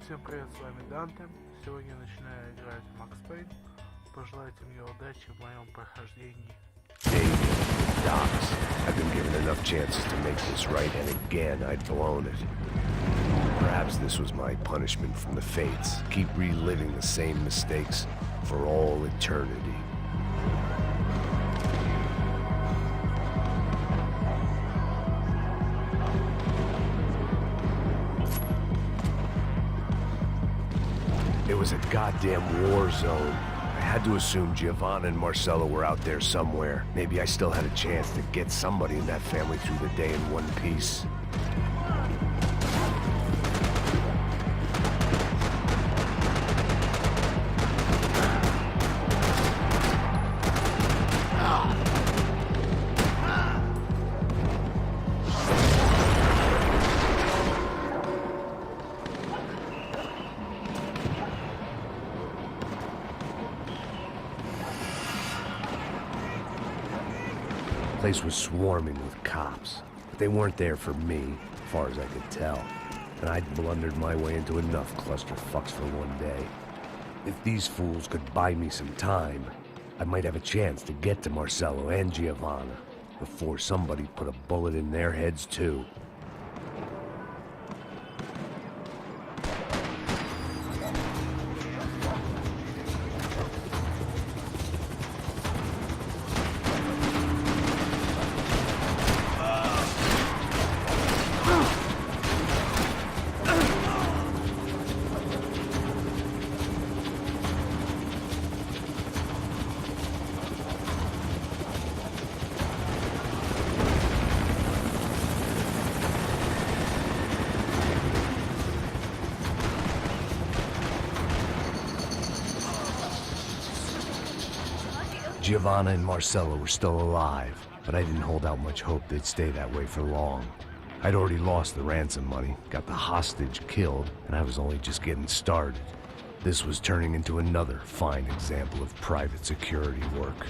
Всем привет, с вами Данте. Сегодня я начинаю играть в MaxPayne. Пожелайте мне удачи в моем прохождении. David, Docs. I've been given enough chances to make this right, and again I'd blown it. Perhaps this was my punishment from the fates. Keep reliving the same mistakes for all eternity. It was a goddamn war zone. I had to assume Giovanna and Marcello were out there somewhere. Maybe I still had a chance to get somebody in that family through the day in one piece. The place was swarming with cops, but they weren't there for me, as far as I could tell. And I'd blundered my way into enough clusterfucks for one day. If these fools could buy me some time, I might have a chance to get to Marcello and Giovanna before somebody put a bullet in their heads too. Giovanna and Marcello were still alive, but I didn't hold out much hope they'd stay that way for long. I'd already lost the ransom money, got the hostage killed, and I was only just getting started. This was turning into another fine example of private security work.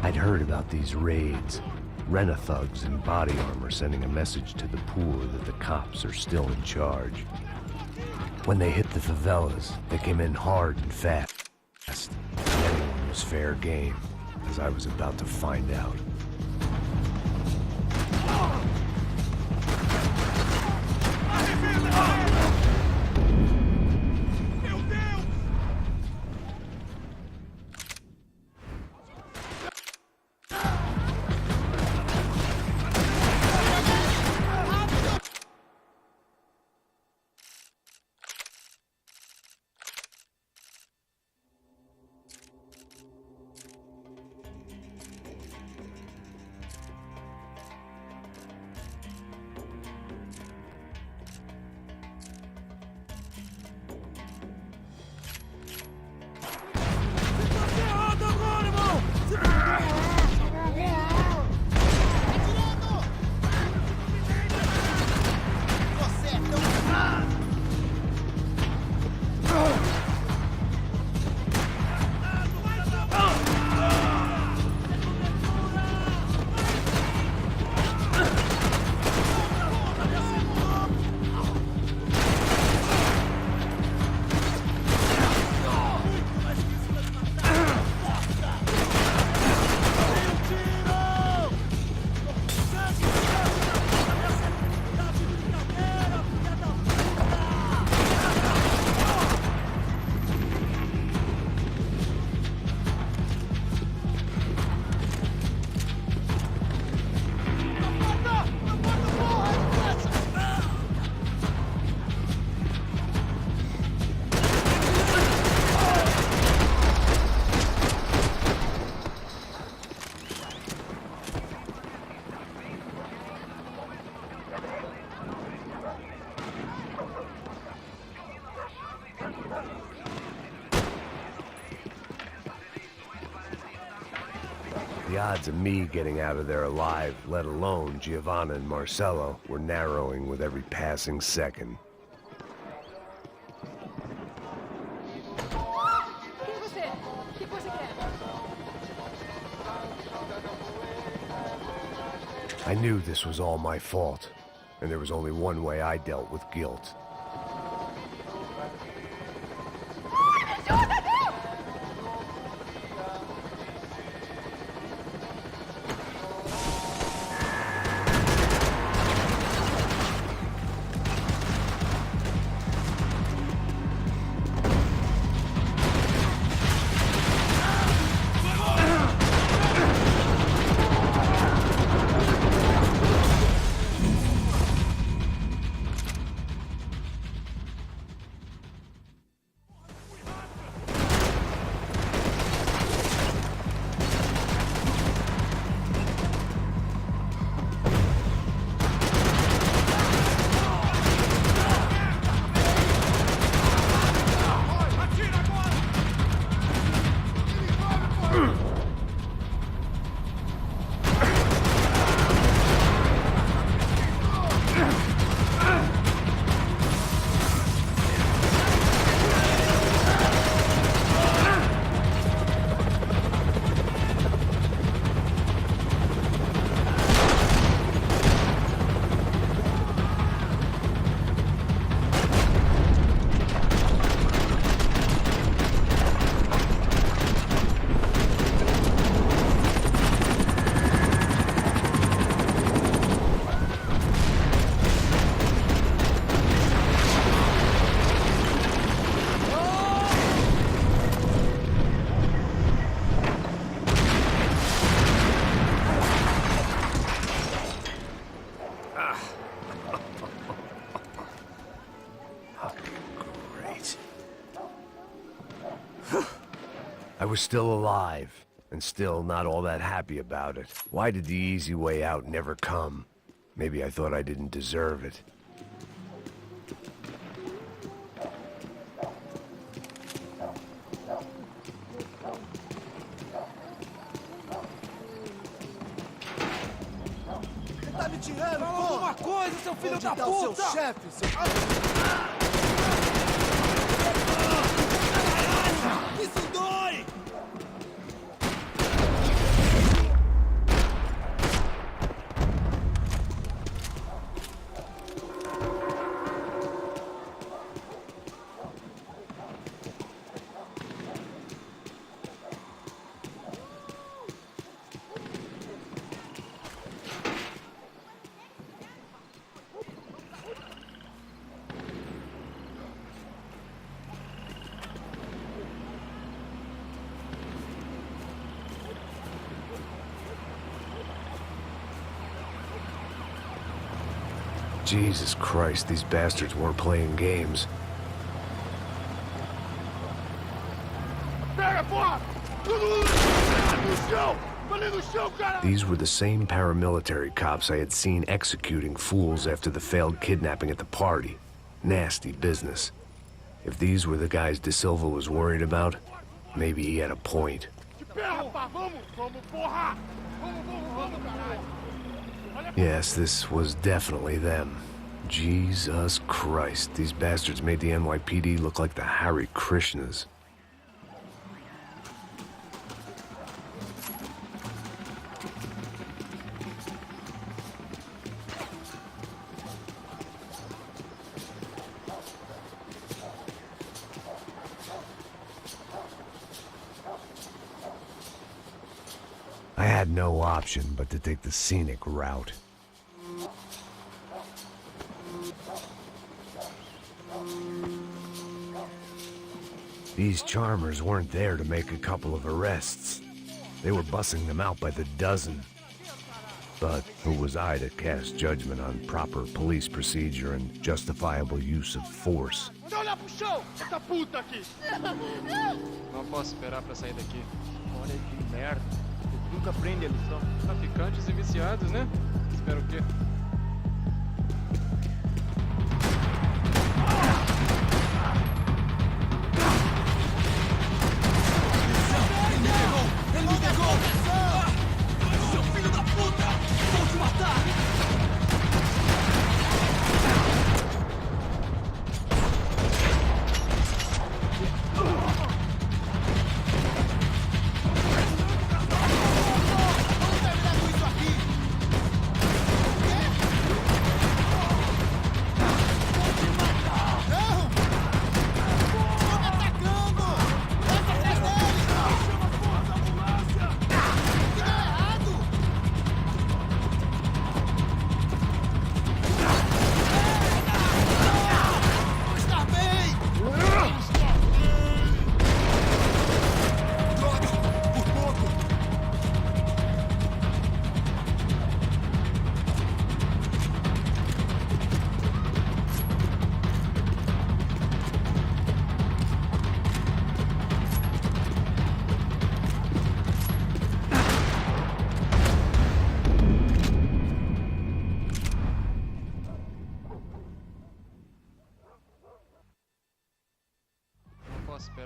I'd heard about these raids. Rent-a-thugs in body armor sending a message to the poor that the cops are still in charge. When they hit the favelas, they came in hard and fast. Anyone was fair game, as I was about to find out. the odds of me getting out of there alive, let alone Giovanna and Marcello, were narrowing with every passing second. I knew this was all my fault, and there was only one way I dealt with guilt. I was still alive, and still not all that happy about it. Why did the easy way out never come? Maybe I thought I didn't deserve it. Tá me tirando, Fala alguma coisa, seu filho da puta! Onde tá o seu chefe, seu... Isso dói! Jesus Christ, these bastards weren't playing games. These were the same paramilitary cops I had seen executing fools after the failed kidnapping at the party. Nasty business. If these were the guys De Silva was worried about, maybe he had a point. Yes, this was definitely them. Jesus Christ, these bastards made the NYPD look like the Hare Krishnas. I had no option but to take the scenic route. These charmers weren't there to make a couple of arrests. They were bussing them out by the dozen. But who was I to cast judgment on proper police procedure and justifiable use of force? Não posso esperar pra sair daqui. Olha que merda. Ele nunca aprende a lição. Traficantes e viciados, né? Espero o quê?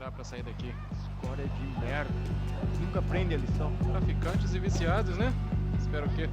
esperar pra sair daqui. Escória de merda. Nunca aprende a lição. Traficantes e viciados, né? Espera o quê?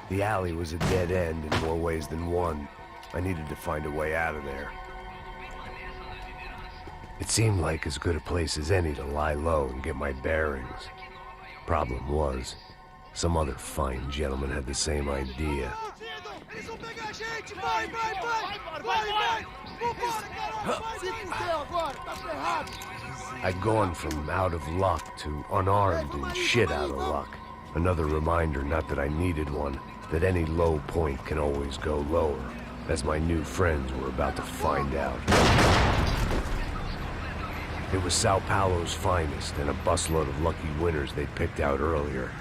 The alley was a dead end in more ways than one. I needed to find a way out of there. It seemed like as good a place as any to lie low and get my bearings. Problem was, some other fine gentleman had the same idea. I'd gone from out of luck to unarmed and shit out of luck. Another reminder, not that I needed one, that any low point can always go lower, as my new friends were about to find out. It was Sao Paulo's finest, and a busload of lucky winners they'd picked out earlier.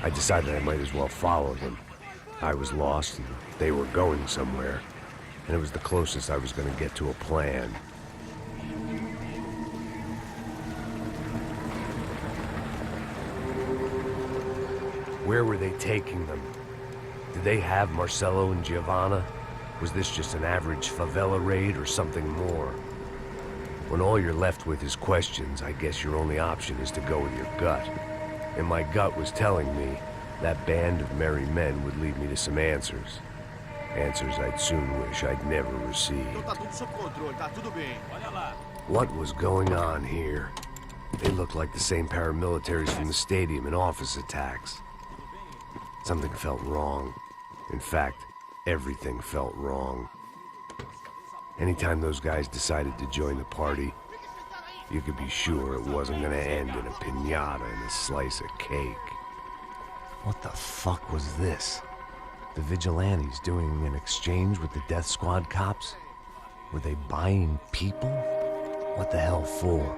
I decided I might as well follow them. I was lost, and they were going somewhere, and it was the closest I was going to get to a plan. Where were they taking them? Did they have Marcelo and Giovanna? Was this just an average favela raid or something more? When all you're left with is questions, I guess your only option is to go with your gut. And my gut was telling me that band of merry men would lead me to some answers. Answers I'd soon wish I'd never received. What was going on here? They looked like the same paramilitaries from the stadium in office attacks. Something felt wrong. In fact, everything felt wrong. Anytime those guys decided to join the party, you could be sure it wasn't gonna end in a piñata and a slice of cake. What the fuck was this? The vigilantes doing an exchange with the death squad cops? Were they buying people? What the hell for?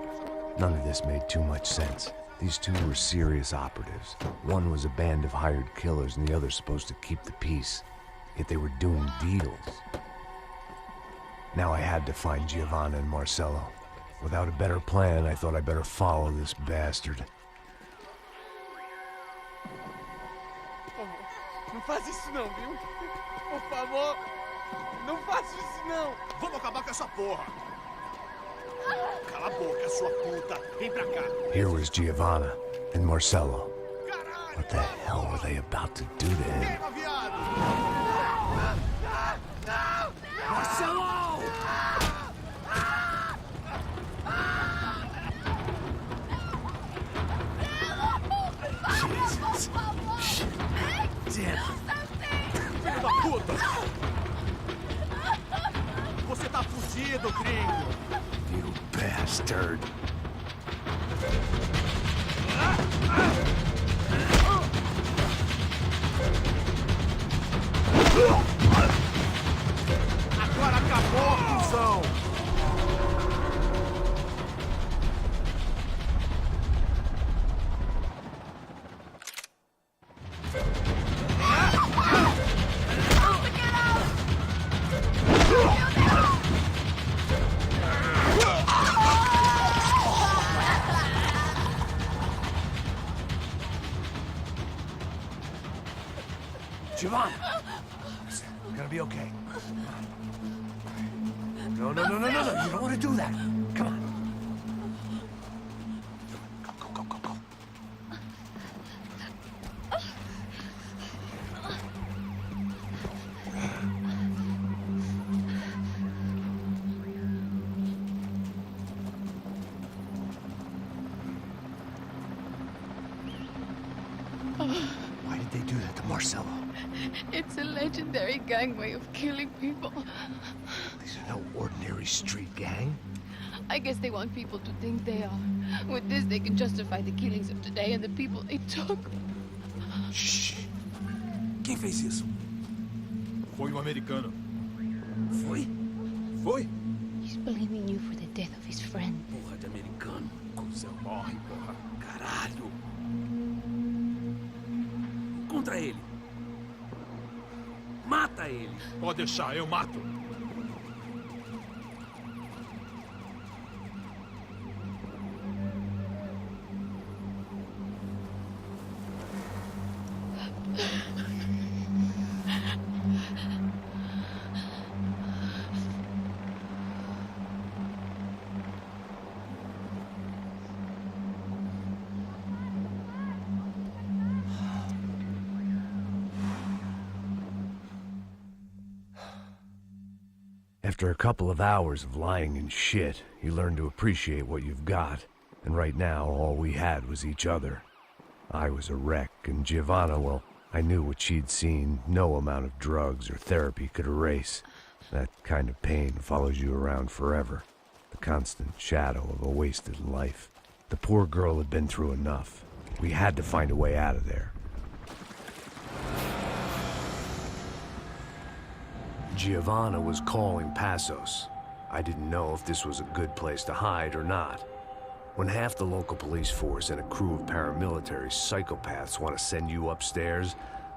None of this made too much sense. These two were serious operatives. One was a band of hired killers and the other supposed to keep the peace. Yet they were doing deals. Now I had to find Giovanna and Marcelo. Without a better plan, I thought I'd better follow this bastard. Não faz isso não, viu? Por favor, não faça isso não. Vamos acabar com essa porra. Cala a boca, sua puta. Vem pra cá. Here was Giovanna and Marcelo. What the hell were they about to do to him? Marcelo! Filho da puta! Você tá fudido, gringo! You bastard. Agora acabou, cuzão! Giovanna! Listen, you're gonna be okay. No, no, no, no, no, no. You don't want to do that. Come on. Go, go, go, go, go. Why did they do that to Marcelo? It's a legendary gang way of killing people. These are no ordinary street gang. I guess they want people to think they are. With this, they can justify the killings of today and the people they took. Shh. Quem fez isso? Foi americano. Foi? Foi? He's blaming you for the death of his friend. Porra de americano. Cusão morre, porra. Caralho. Contra ele. Mata ele. Pode deixar, eu mato. After a couple of hours of lying in shit, you learn to appreciate what you've got. And right now, all we had was each other. I was a wreck, and Giovanna, well, I knew what she'd seen no amount of drugs or therapy could erase. That kind of pain follows you around forever. The constant shadow of a wasted life. The poor girl had been through enough. We had to find a way out of there. Giovanna was calling Passos. I didn't know if this was a good place to hide or not. When half the local police force and a crew of paramilitary psychopaths want to send you upstairs,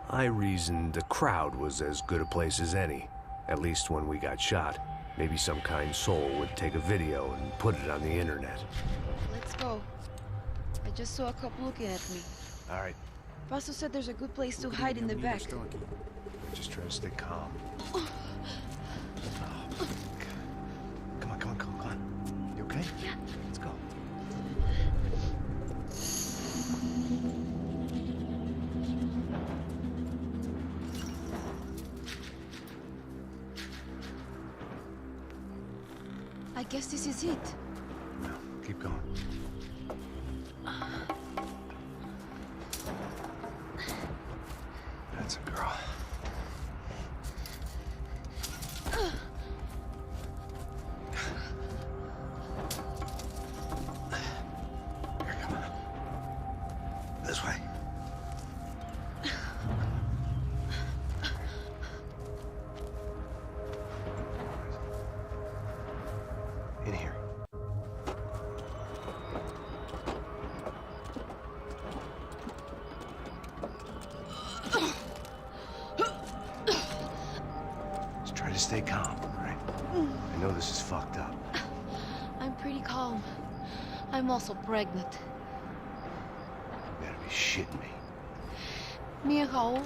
I reasoned the crowd was as good a place as any. At least when we got shot, maybe some kind soul would take a video and put it on the internet. Let's go. I just saw a cop looking at me. All right, Paso said there's a good place to hide in the back. just try to stay calm. Oh, come on, come on, come on, come on. You okay? Yeah. Let's go. I guess this is it. No, keep going. That's a girl. Here, come on. This way. In here. Just try to stay calm, all right? I know this is fucked up. I'm pretty calm. I'm also pregnant. You gotta be shitting me. Me and Raul,